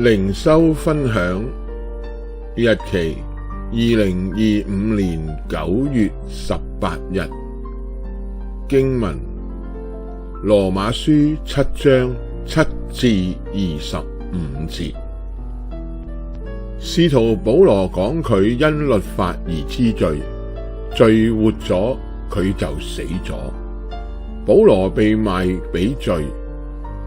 靈修分享，日期2025年9月18日，經文羅馬書7章7至25節。使徒保羅講佢因律法而知罪，罪活咗，佢就死咗。保羅被賣俾罪，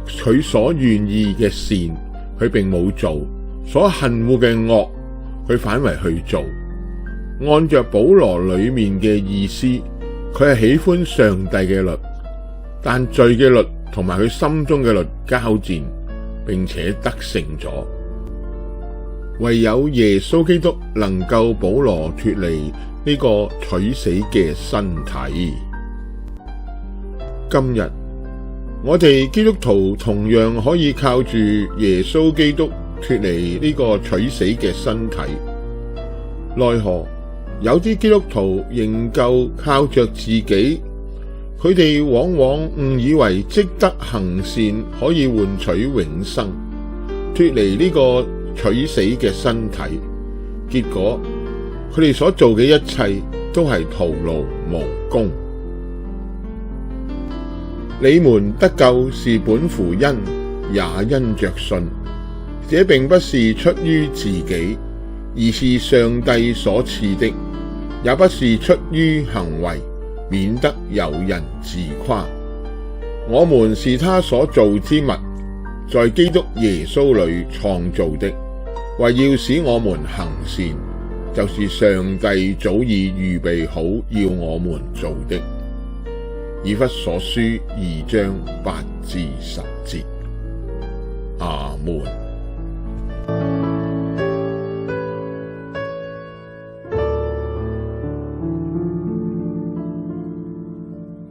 佢所願意嘅善，佢並冇做；所恨惡嘅惡，佢反為去做。按着保羅裏面嘅意思，佢係喜歡上帝嘅律，但罪嘅律同埋佢心中嘅律交戰，並且得勝咗。唯有耶穌基督能夠保羅脫離呢個取死嘅身體。今日我哋基督徒同樣可以靠住耶穌基督脫離呢個取死嘅身體。奈何有啲基督徒仍舊靠着自己，佢哋往往誤以為積德行善可以換取永生，脫離呢個取死嘅身體，結果佢哋所做嘅一切都係徒勞無功。你們得救是本乎恩，也因着信。這並不是出於自己，而是上帝所賜的；也不是出於行為，免得有人自誇。我們是他所造之物，在基督耶穌裏創造的，為要使我們行善，就是上帝早已預備好要我們做的。以弗所書2章8至10節。阿門。